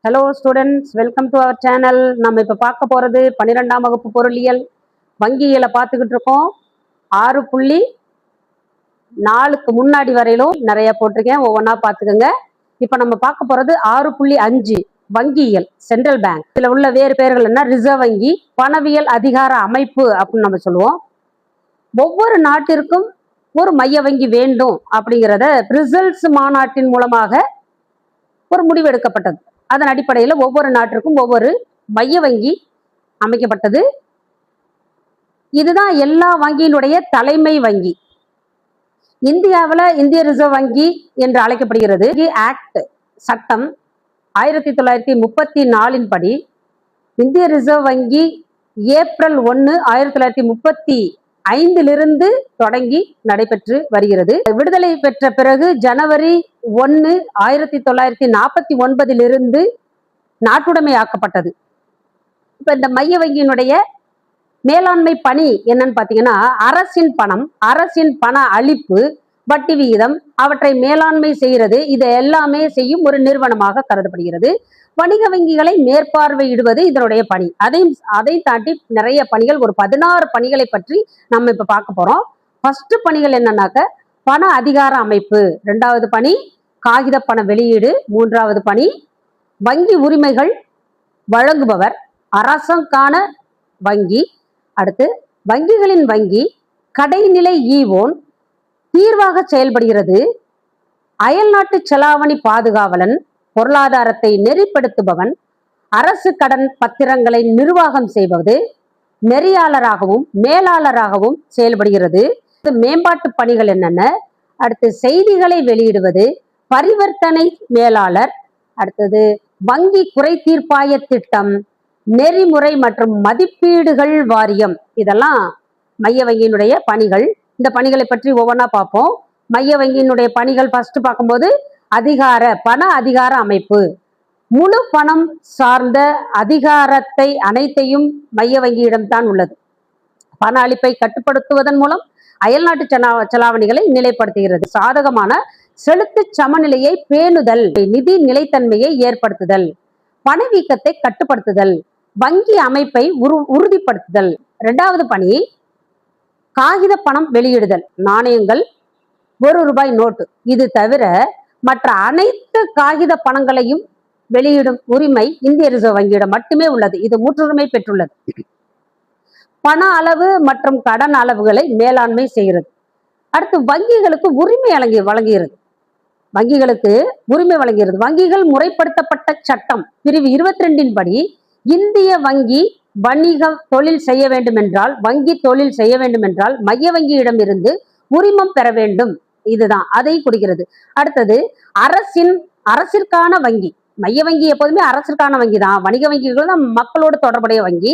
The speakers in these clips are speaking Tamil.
Hello students, welcome to our channel. நம்ம இப்போ பார்க்க போகிறது 12ஆம் வகுப்பு பொருளியல் வங்கியியலை பார்த்துக்கிட்டு இருக்கோம். 6.4க்கு முன்னாடி வரையிலும் நிறைய போட்டிருக்கேன், ஒவ்வொன்றா பார்த்துக்கோங்க. இப்போ நம்ம பார்க்க போகிறது 6.5 வங்கியியல், சென்ட்ரல் பேங்க். இதில் உள்ள வேறு பெயர்கள் என்ன? ரிசர்வ் வங்கி, பணவியல் அதிகார அமைப்பு அப்படின்னு நம்ம சொல்லுவோம். ஒவ்வொரு நாட்டிற்கும் ஒரு மைய வங்கி வேண்டும் அப்படிங்கிறத பிரிசல்ஸ் மாநாட்டின் மூலமாக ஒரு முடிவு எடுக்கப்பட்டது. அதன் அடிப்படையில் ஒவ்வொரு நாட்டிற்கும் ஒவ்வொரு மைய வங்கி அமைக்கப்பட்டது. இதுதான் எல்லா வங்கியினுடைய தலைமை வங்கி. இந்தியாவில் இந்திய ரிசர்வ் வங்கி என்று அழைக்கப்படுகிறது. ஆக்ட் சட்டம் 1934 படி இந்திய ரிசர்வ் வங்கி ஏப்ரல் 1, 1935 தொடங்கி நடைபெற்று வருகிறது. விடுதலை பெற்ற பிறகு ஜனவரி 1, 1949 நாட்டுடைமையாக்கப்பட்டது. இப்ப இந்த மைய வங்கியினுடைய மேலாண்மை பணி என்னன்னு பாத்தீங்கன்னா, அரசின் பணம், அரசின் பண அளிப்பு, வட்டி விகிதம் அவற்றை மேலாண்மை செய்கிறது. இதை எல்லாமே செய்யும் ஒரு நிறுவனமாக கருதப்படுகிறது. வணிக வங்கிகளை மேற்பார்வையிடுவது இதனுடைய பணி. அதை தாண்டி நிறைய பணிகள், ஒரு 16 பணிகளை பற்றி நம்ம இப்ப பார்க்க போறோம். ஃபர்ஸ்ட் பணிகள் என்னன்னாக்க, பண அதிகார அமைப்பு. 2வது பணி காகித பண வெளியீடு. 3வது பணி வங்கி உரிமைகள் வழங்குபவர், அரசுக்கான வங்கி. அடுத்து வங்கிகளின் வங்கி கடைநிலை ஈவோன் தீர்வாக செயல்படுகிறது. அயல்நாட்டு செலாவணி பாதுகாவலன், பொருளாதாரத்தை நெறிப்படுத்துபவன், அரசு கடன் பத்திரங்களை நிர்வாகம் செய்வது, நெறியாளராகவும் மேலாளராகவும் செயல்படுகிறது. மேம்பாட்டு பணிகள் என்னென்ன? அடுத்து செய்திகளை வெளியிடுவது, பரிவர்த்தனை மேலாளர். அடுத்தது வங்கி குறை தீர்ப்பாய திட்டம், நெறிமுறை மற்றும் மதிப்பீடுகள் வாரியம். இதெல்லாம் மைய வங்கியினுடைய பணிகள். இந்த பணிகளை பற்றி ஒவ்வொன்றா பார்ப்போம். மைய வங்கியினுடைய பணிகள் ஃபர்ஸ்ட் பார்க்கும்போது பண அதிகார அமைப்பு. முழு பணம் சார்ந்த அதிகாரத்தை அனைத்தையும் மைய வங்கியிடம் தான் உள்ளது. பண அளிப்பை கட்டுப்படுத்துவதன் மூலம் அயல்நாட்டு செலாவணிகளை நிலைப்படுத்துகிறது. சாதகமான செலுத்து சமநிலையை பேணுதல், நிதி நிலைத்தன்மையை ஏற்படுத்துதல், பணவீக்கத்தை கட்டுப்படுத்துதல், வங்கி அமைப்பை உறுதிப்படுத்துதல். 2வது பணி காகித பணம் வெளியிடுதல், நாணயங்கள், ₹1 நோட்டு. இது தவிர மற்ற அனைத்து காகித பணங்களையும் வெளியிடும் உரிமை இந்திய ரிசர்வ் வங்கியிடம் மட்டுமே உள்ளது. இது முற்றுரிமை பெற்றுள்ளது. பண அளவு மற்றும் கடன் அளவுகளை மேலாண்மை செய்கிறது. அடுத்து வங்கிகளுக்கு உரிமை வழங்குகிறது. வங்கிகள் முறைப்படுத்தப்பட்ட சட்டம் பிரிவு 22 படி இந்திய வங்கி வணிக தொழில் செய்ய வேண்டும் என்றால், வங்கி தொழில் செய்ய வேண்டும் என்றால் மைய வங்கியிடம் இருந்து உரிமம் பெற வேண்டும். இதுதான் அதை குறிக்கிறது. அடுத்தது அரசிற்கான வங்கி. மைய வங்கி எப்போதுமே அரசிற்கான வங்கி தான். வணிக வங்கிகள் தான் மக்களோடு தொடர்புடைய வங்கி.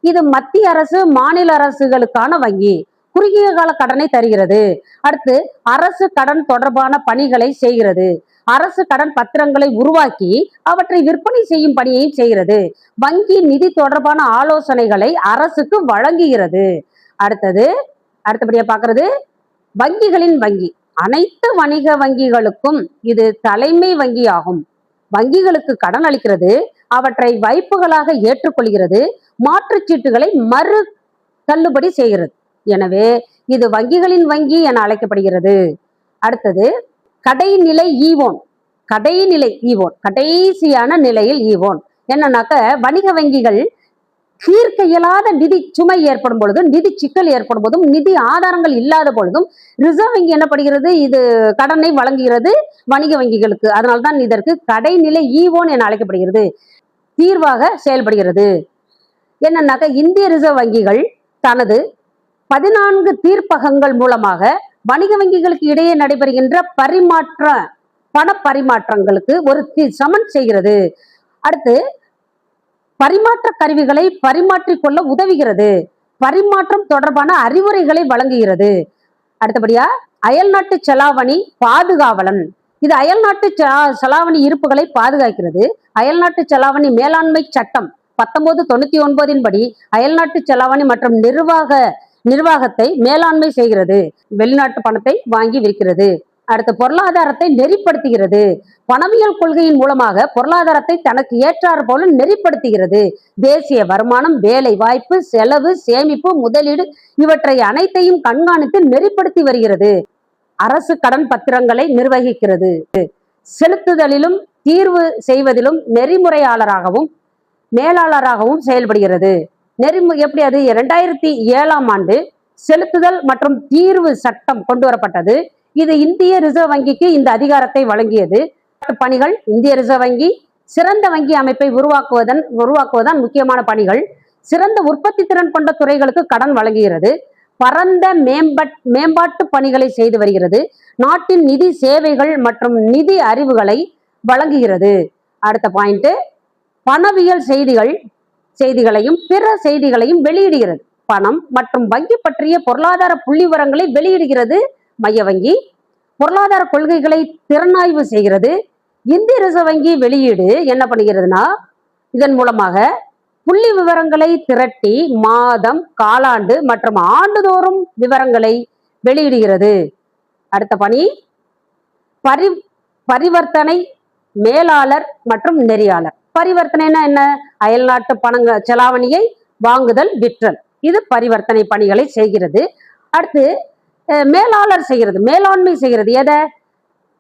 இது மத்திய அரசு, மாநில அரசுகளுக்கான வங்கி. குறுகிய கால கடனை தருகிறது. அடுத்து அரசு கடன் தொடர்பான பணிகளை செய்கிறது. அரசு கடன் பத்திரங்களை உருவாக்கி அவற்றை விற்பனை செய்யும் பணியையும் செய்கிறது. வங்கி நிதி தொடர்பான ஆலோசனைகளை அரசுக்கு வழங்குகிறது. அடுத்தபடியா பார்க்கிறது வங்கிகளின் வங்கி. அனைத்து வணிக வங்கிகளுக்கும் இது தலைமை வங்கி ஆகும். வங்கிகளுக்கு கடன் அளிக்கிறது, அவற்றை வைப்புகளாக ஏற்றுக்கொள்கிறது, மாற்றுச்சீட்டுகளை மறு தள்ளுபடி செய்கிறது. எனவே இது வங்கிகளின் வங்கி என அழைக்கப்படுகிறது. அடுத்தது கடைநிலை ஈவோன். கடைசியான நிலையில் ஈவோன் என்னன்னாக்க, வணிக வங்கிகள் தீர்க்க இயலாத நிதி சுமை ஏற்படும் பொழுதும், நிதி சிக்கல் ஏற்படும் போதும், நிதி ஆதாரங்கள் இல்லாத பொழுதும் ரிசர்வ் வங்கி என்ன பண்ணுகிறது? இது கடனை வழங்குகிறது வணிக வங்கிகளுக்கு. அதனால்தான் இதற்கு கடைநிலை ஈவோன் என அழைக்கப்படுகிறது. தீர்வாக செயல்படுகிறது. என்னன்னாக்க, இந்திய ரிசர்வ் வங்கிகள் தனது 14 தீர்ப்பகங்கள் மூலமாக வணிக வங்கிகளுக்கு இடையே நடைபெறுகின்ற பண பரிமாற்றங்களுக்கு ஒரு சமன் செய்கிறது. அடுத்து பரிமாற்ற கருவிகளை பரிமாற்றிக்கொள்ள உதவுகிறது. பரிமாற்றம் தொடர்பான அறிவுரைகளை வழங்குகிறது. அடுத்தபடியா அயல்நாட்டு செலாவணி பாதுகாவலன். இது அயல்நாட்டு செலாவணி இருப்புகளை பாதுகாக்கிறது. அயல்நாட்டு செலாவணி மேலாண்மை சட்டம் 1999 படி அயல்நாட்டு செலாவணி மற்றும் நிர்வாகத்தை மேலாண்மை செய்கிறது. வெளிநாட்டு பணத்தை வாங்கி விற்கிறது. அடுத்து பொருளாதாரத்தை நெறிப்படுத்துகிறது. பணவியல் கொள்கையின் மூலமாக பொருளாதாரத்தை தனக்கு ஏற்றாறு போல நெறிப்படுத்துகிறது. தேசிய வருமானம், வேலை வாய்ப்பு, செலவு, சேமிப்பு, முதலீடு இவற்றை அனைத்தையும் கண்காணித்து நெறிப்படுத்தி வருகிறது. அரசு கடன் பத்திரங்களை நிர்வகிக்கிறது. செலுத்துதலிலும் தீர்வு செய்வதிலும் நெறிமுறையாளராகவும் மேலாளராகவும் செயல்படுகிறது. எப்படி அது 2007ஆம் ஆண்டு செலுத்துதல் மற்றும் தீர்வு சட்டம் கொண்டு வரப்பட்டது. இது இந்திய ரிசர்வ் வங்கிக்கு இந்த அதிகாரத்தை வழங்கியது. பணிகள் இந்திய ரிசர்வ் வங்கி சிறந்த வங்கி அமைப்பை உருவாக்குவதன் முக்கியமான பணிகள். சிறந்த உற்பத்தி திறன் கொண்ட துறைகளுக்கு கடன் வழங்குகிறது. பரந்த மேம்பாட்டு பணிகளை செய்து வருகிறது. நாட்டின் நிதி சேவைகள் மற்றும் நிதி அறிவுகளை வழங்குகிறது. அடுத்த பாயிண்ட், பணவியல் செய்திகளையும் பிற செய்திகளையும் வெளியிடுகிறது. பணம் மற்றும் வங்கி பற்றிய பொருளாதார புள்ளி விவரங்களை வெளியிடுகிறது மைய வங்கி. பொருளாதார கொள்கைகளை திறனாய்வு செய்கிறது. இந்திய ரிசர்வ் வங்கி வெளியீடு என்ன பண்ணுகிறதுனா, இதன் மூலமாக புள்ளி விவரங்களை திரட்டி மாதம், காலாண்டு மற்றும் ஆண்டுதோறும் விவரங்களை வெளியிடுகிறது. அடுத்த பணி, பரிவர்த்தனை மேலாளர் மற்றும் நெறியாளர். பரிவர்த்தனைனா என்ன? அயல்நாட்டு செலாவணியை வாங்குதல், விற்றல், இது பரிவர்த்தனை பணிகளை செய்கிறது. அடுத்து மேலாளர் செய்கிறது, மேலாண்மை செய்கிறது. எதை?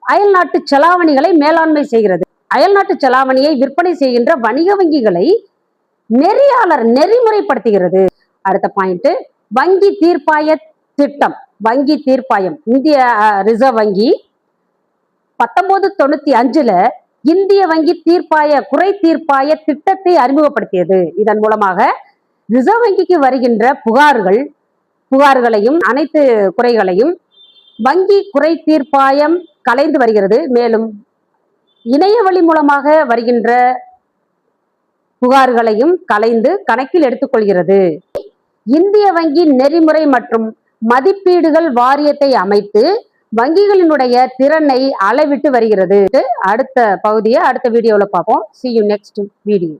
அயல்நாட்டு செலாவணிகளை மேலாண்மை செய்கிறது. அயல்நாட்டு செலாவணியை விற்பனை செய்கின்ற வணிக வங்கிகளை நெறியாளர் நெறிமுறைப்படுத்துகிறது. அடுத்த பாயிண்ட், வங்கி தீர்ப்பாய திட்டம். வங்கி தீர்ப்பாயம், இந்திய ரிசர்வ் வங்கி 1995ல இந்திய வங்கி குறை தீர்ப்பாய திட்டத்தை அறிமுகப்படுத்தியது. இதன் மூலமாக ரிசர்வ் வங்கிக்கு வருகின்ற புகார்களையும் அனைத்து குறைகளையும் வங்கி குறை தீர்ப்பாயம் கலைந்து வருகிறது. மேலும் இணைய வழி மூலமாக வருகின்ற புகார்களையும் கலைந்து கணக்கில் எடுத்துக்கொள்கிறது. இந்திய வங்கி நெறிமுறை மற்றும் மதிப்பீடுகள் வாரியத்தை அமைத்து வங்கிகளினுடைய திறனை அளவிட்டு வருகிறது. அடுத்த பகுதியை அடுத்த வீடியோவில் பார்ப்போம். See you next video.